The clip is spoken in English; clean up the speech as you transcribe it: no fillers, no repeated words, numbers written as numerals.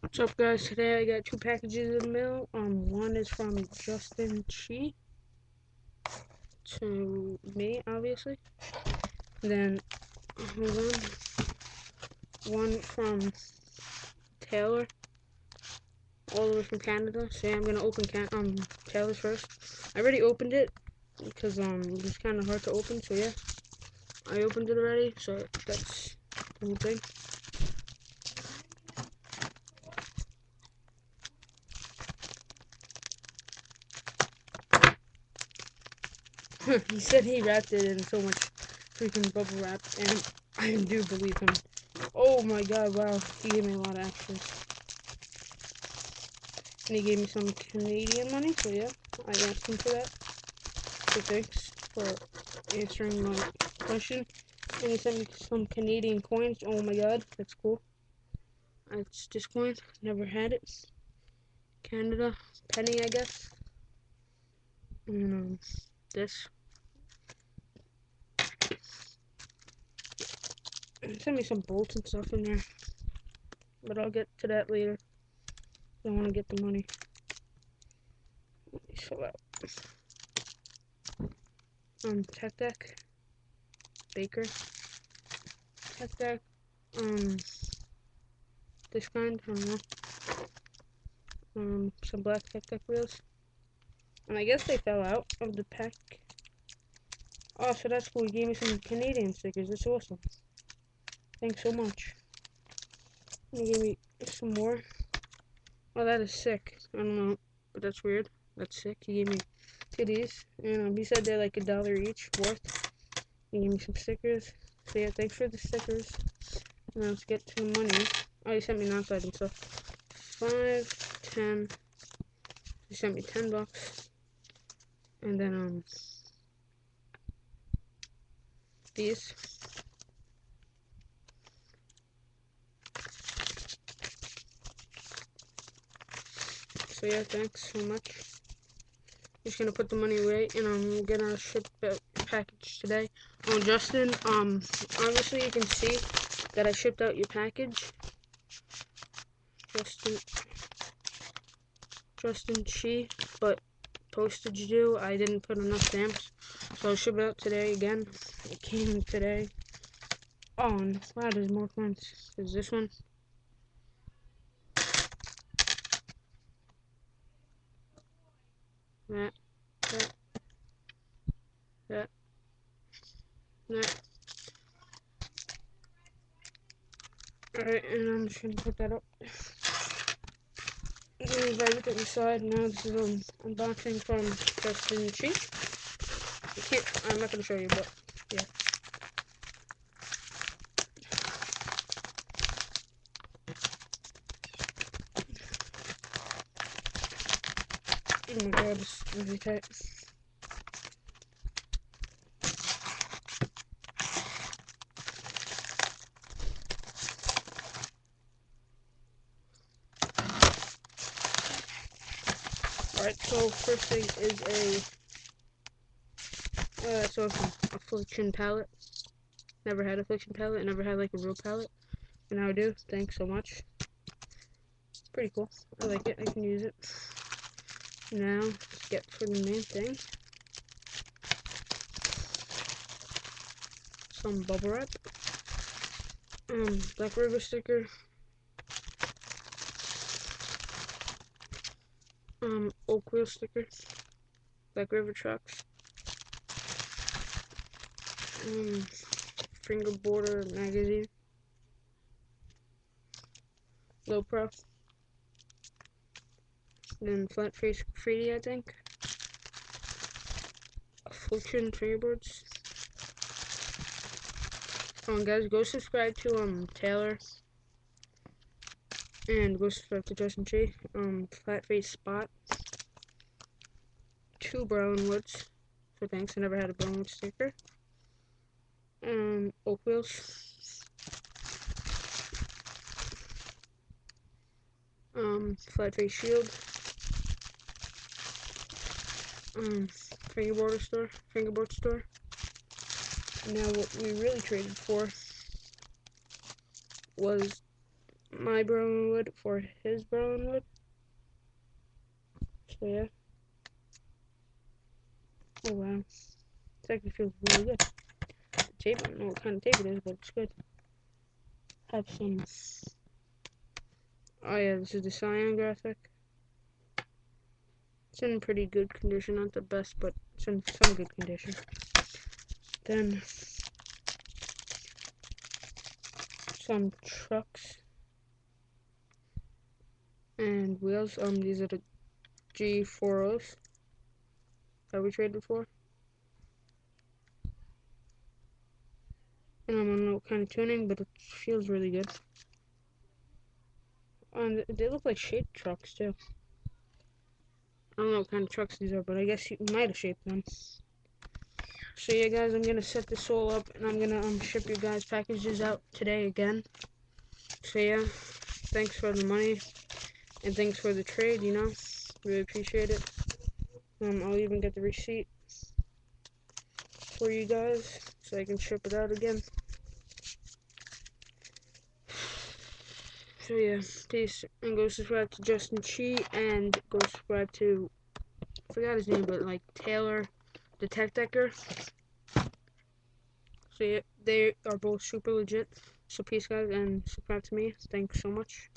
What's up, guys? Today I got two packages in the mail. One is from Justin Chi to me, obviously. Then hold on, one from Taylor, all the way from Canada. So yeah, I'm gonna open Taylor's first. I already opened it because it was kind of hard to open. So yeah, I opened it already. So that's the whole thing. He said he wrapped it in so much freaking bubble wrap, and I do believe him. Oh my god, wow. He gave me a lot of extras. And he gave me some Canadian money, so yeah, I asked him for that. So thanks for answering my question. And he sent me some Canadian coins. Oh my god, that's cool. It's this coin. Never had it. Canada. Penny, I guess. And this. He sent me some bolts and stuff in there. But I'll get to that later. I want to get the money. Let me fill out. Tech Deck. Baker. Tech Deck. This kind, I don't know. Some black Tech Deck wheels. And I guess they fell out of the pack. Oh, so that's cool. He gave me some Canadian stickers. That's awesome. Thanks so much. He gave me some more. Oh, that is sick. I don't know, but that's weird. That's sick. He gave me two of these. And he said they're like $1 each worth. He gave me some stickers. So yeah, thanks for the stickers. Now let's get to the money. Oh, he sent me non-item stuff. 5, 10. He sent me $10. And then these. So yeah, thanks so much. Just gonna put the money away, and I'm gonna ship the package today. Oh, Justin, obviously you can see that I shipped out your package. Justin Chi, but postage due, I didn't put enough stamps, so I'll ship it out today again. It came today. Oh, and wow, there's more coins. There's this one. That, that, that, that. Alright, and I'm just gonna put that up. Move everything aside. Now this is unboxing from Justin Chi. I'm not gonna show you, but yeah. Oh my god, it's really tight. Alright, so first thing is Affliction palette. Never had Affliction palette, never had like a real palette. And now I do. Thanks so much. It's pretty cool. I like it. I can use it. Now, let's get for the main thing. Some bubble wrap. Black River sticker. Oak Wheel sticker. Black River trucks. Finger Border magazine. Low Pro. Then Flat Face Graffiti, I think. Affliction fingerboards. Guys, go subscribe to Taylor. And go subscribe to Justin Chi. Flat Face Spot. 2 Brownwoods. So thanks, I never had a Brownwood sticker. Oak Wheels. Flat Face Shield. Fingerboard store. Now what we really traded for was my Berlin wood for his Berlin wood. So yeah. Oh wow. This actually feels really good. The tape, I don't know what kind of tape it is, but it's good. Have some. Oh yeah, this is the Cyan graphic. It's in pretty good condition, not the best, but it's in some good condition. Then some trucks and wheels. These are the G40s that we traded for. And I don't know what kind of tuning, but it feels really good. And they look like shaped trucks too. I don't know what kind of trucks these are, but I guess you might have shaped them. So yeah, guys, I'm gonna set this all up, and I'm gonna ship you guys packages out today again. So yeah, thanks for the money, and thanks for the trade. You know, really appreciate it. I'll even get the receipt for you guys, so I can ship it out again. So yeah, peace, and go subscribe to Justin Chi, and go subscribe to, I forgot his name, but like Taylor, the Tech Decker. So yeah, they are both super legit. So peace, guys, and subscribe to me. Thanks so much.